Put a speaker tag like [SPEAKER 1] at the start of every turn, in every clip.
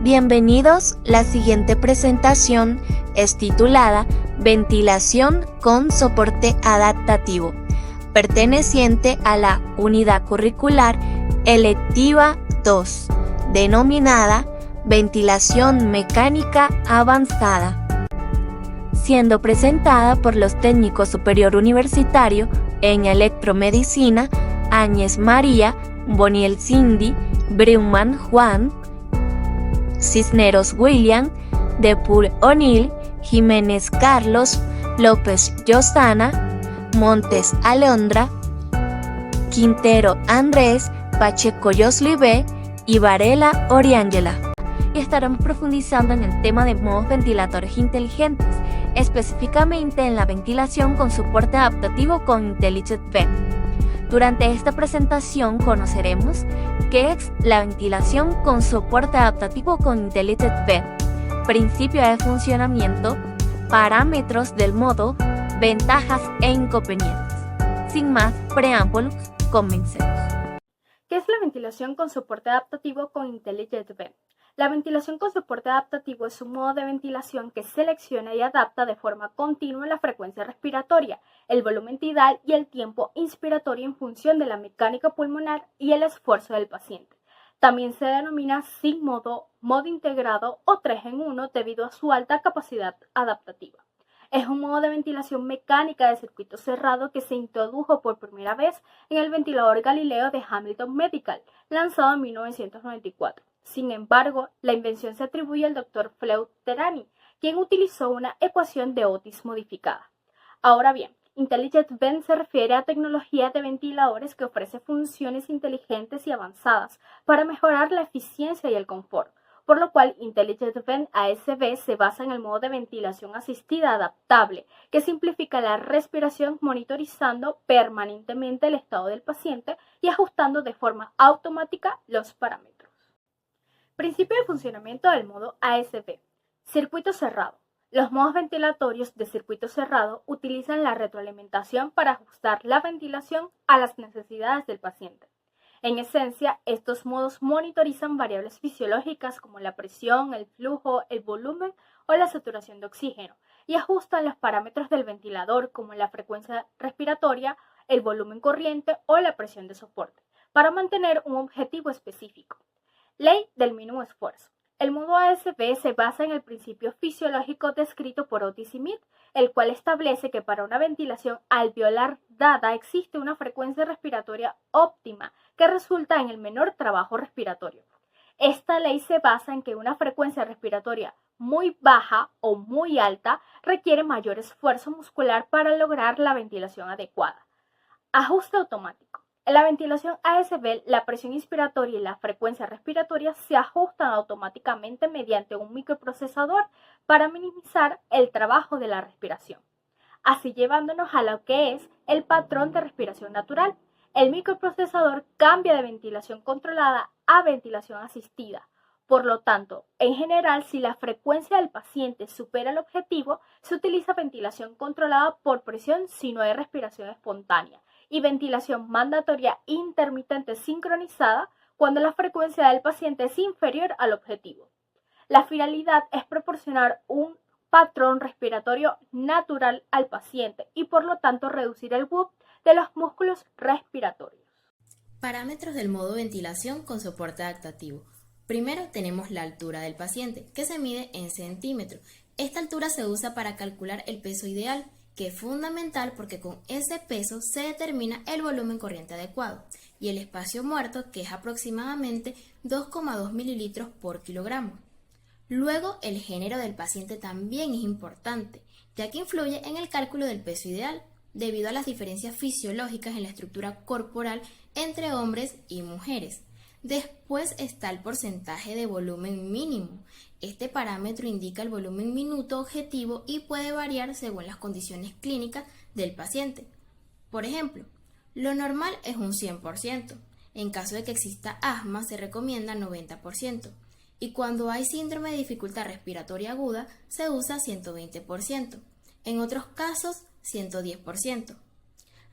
[SPEAKER 1] Bienvenidos, la siguiente presentación es titulada Ventilación con soporte adaptativo, perteneciente a la unidad curricular electiva 2, denominada Ventilación Mecánica Avanzada, siendo presentada por los técnicos superior universitario en electromedicina Áñez María, Boniel Cindy, Breuman Juan, Cisneros William, Depur O'Neill, Jiménez Carlos, López Josana, Montes Alondra, Quintero Andrés, Pacheco Yoslibe y Varela Oriángela. Y estaremos profundizando en el tema de modos ventiladores inteligentes, específicamente en la ventilación con soporte adaptativo con Intelligent Vent. Durante esta presentación conoceremos qué es la ventilación con soporte adaptativo con Intelligent Vent, principio de funcionamiento, parámetros del modo, ventajas e inconvenientes. Sin más preámbulos, comencemos.
[SPEAKER 2] ¿Qué es la ventilación con soporte adaptativo con Intelligent Vent? La ventilación con soporte adaptativo es un modo de ventilación que selecciona y adapta de forma continua la frecuencia respiratoria, el volumen tidal y el tiempo inspiratorio en función de la mecánica pulmonar y el esfuerzo del paciente. También se denomina sin modo, modo integrado o 3 en 1 debido a su alta capacidad adaptativa. Es un modo de ventilación mecánica de circuito cerrado que se introdujo por primera vez en el ventilador Galileo de Hamilton Medical, lanzado en 1994. Sin embargo, la invención se atribuye al Dr. Freud Terani, quien utilizó una ecuación de Otis modificada. Ahora bien, Intelligent Vent se refiere a tecnología de ventiladores que ofrece funciones inteligentes y avanzadas para mejorar la eficiencia y el confort, por lo cual Intelligent Vent ASV se basa en el modo de ventilación asistida adaptable, que simplifica la respiración monitorizando permanentemente el estado del paciente y ajustando de forma automática los parámetros. Principio de funcionamiento del modo ASV. Circuito cerrado. Los modos ventilatorios de circuito cerrado utilizan la retroalimentación para ajustar la ventilación a las necesidades del paciente. En esencia, estos modos monitorizan variables fisiológicas como la presión, el flujo, el volumen o la saturación de oxígeno y ajustan los parámetros del ventilador como la frecuencia respiratoria, el volumen corriente o la presión de soporte para mantener un objetivo específico. Ley del mínimo esfuerzo. El modo ASV se basa en el principio fisiológico descrito por Otis y Smith, el cual establece que para una ventilación alveolar dada existe una frecuencia respiratoria óptima que resulta en el menor trabajo respiratorio. Esta ley se basa en que una frecuencia respiratoria muy baja o muy alta requiere mayor esfuerzo muscular para lograr la ventilación adecuada. Ajuste automático. En la ventilación ASV, la presión inspiratoria y la frecuencia respiratoria se ajustan automáticamente mediante un microprocesador para minimizar el trabajo de la respiración, así llevándonos a lo que es el patrón de respiración natural. El microprocesador cambia de ventilación controlada a ventilación asistida. Por lo tanto, en general, si la frecuencia del paciente supera el objetivo, se utiliza ventilación controlada por presión si no hay respiración espontánea, y ventilación mandatoria intermitente sincronizada cuando la frecuencia del paciente es inferior al objetivo. La finalidad es proporcionar un patrón respiratorio natural al paciente y por lo tanto reducir el whoop de los músculos respiratorios.
[SPEAKER 3] Parámetros del modo ventilación con soporte adaptativo. Primero tenemos la altura del paciente, que se mide en centímetros. Esta altura se usa para calcular el peso ideal, que es fundamental porque con ese peso se determina el volumen corriente adecuado y el espacio muerto, que es aproximadamente 2,2 mililitros por kilogramo. Luego, el género del paciente también es importante, ya que influye en el cálculo del peso ideal, debido a las diferencias fisiológicas en la estructura corporal entre hombres y mujeres. Después está el porcentaje de volumen mínimo. Este parámetro indica el volumen minuto objetivo y puede variar según las condiciones clínicas del paciente. Por ejemplo, lo normal es un 100%. En caso de que exista asma, se recomienda 90%. Y cuando hay síndrome de dificultad respiratoria aguda, se usa 120%. En otros casos, 110%.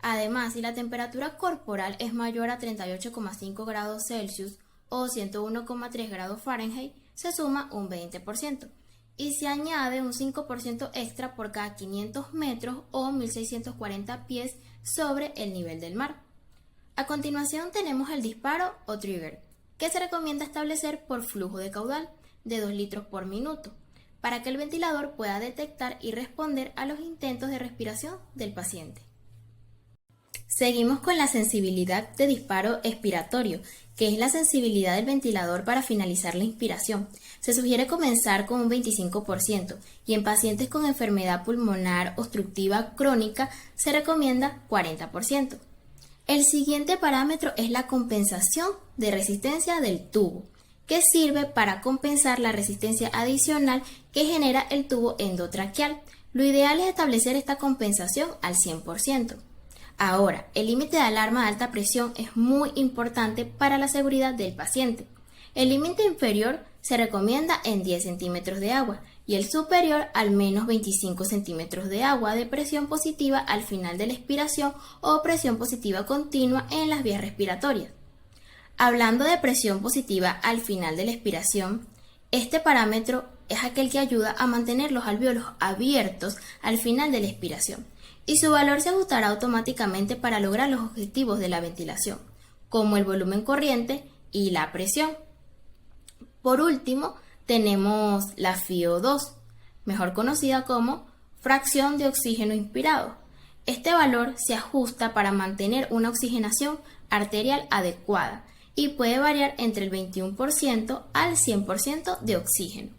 [SPEAKER 3] Además, si la temperatura corporal es mayor a 38,5 grados Celsius o 101,3 grados Fahrenheit, se suma un 20% y se añade un 5% extra por cada 500 metros o 1640 pies sobre el nivel del mar. A continuación tenemos el disparo o trigger, que se recomienda establecer por flujo de caudal de 2 litros por minuto, para que el ventilador pueda detectar y responder a los intentos de respiración del paciente. Seguimos con la sensibilidad de disparo expiratorio, que es la sensibilidad del ventilador para finalizar la inspiración. Se sugiere comenzar con un 25% y en pacientes con enfermedad pulmonar obstructiva crónica se recomienda 40%. El siguiente parámetro es la compensación de resistencia del tubo, que sirve para compensar la resistencia adicional que genera el tubo endotraqueal. Lo ideal es establecer esta compensación al 100%. Ahora, el límite de alarma de alta presión es muy importante para la seguridad del paciente. El límite inferior se recomienda en 10 centímetros de agua y el superior al menos 25 centímetros de agua de presión positiva al final de la expiración o presión positiva continua en las vías respiratorias. Hablando de presión positiva al final de la expiración, este parámetro es aquel que ayuda a mantener los alvéolos abiertos al final de la expiración y su valor se ajustará automáticamente para lograr los objetivos de la ventilación, como el volumen corriente y la presión. Por último, tenemos la FiO2, mejor conocida como fracción de oxígeno inspirado. Este valor se ajusta para mantener una oxigenación arterial adecuada y puede variar entre el 21% al 100% de oxígeno.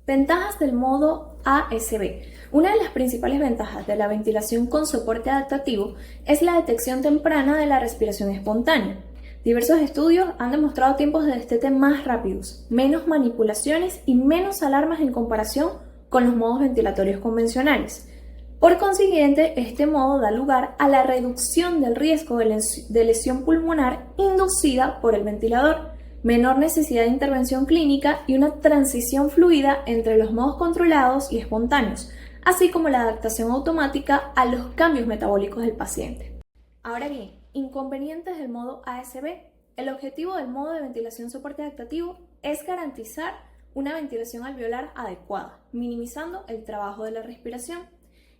[SPEAKER 2] Ventajas del modo ASB. Una de las principales ventajas de la ventilación con soporte adaptativo es la detección temprana de la respiración espontánea. Diversos estudios han demostrado tiempos de destete más rápidos, menos manipulaciones y menos alarmas en comparación con los modos ventilatorios convencionales. Por consiguiente, este modo da lugar a la reducción del riesgo de lesión pulmonar inducida por el ventilador, menor necesidad de intervención clínica y una transición fluida entre los modos controlados y espontáneos, así como la adaptación automática a los cambios metabólicos del paciente. Ahora bien, inconvenientes del modo ASB. El objetivo del modo de ventilación soporte adaptativo es garantizar una ventilación alveolar adecuada, minimizando el trabajo de la respiración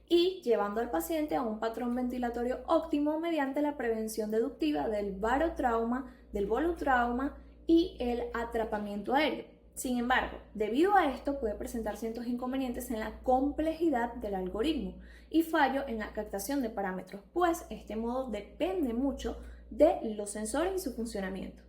[SPEAKER 2] y llevando al paciente a un patrón ventilatorio óptimo mediante la prevención deductiva del barotrauma, del volutrauma y el atrapamiento aéreo. Sin embargo, debido a esto puede presentar ciertos inconvenientes en la complejidad del algoritmo y fallo en la captación de parámetros, pues este modo depende mucho de los sensores y su funcionamiento.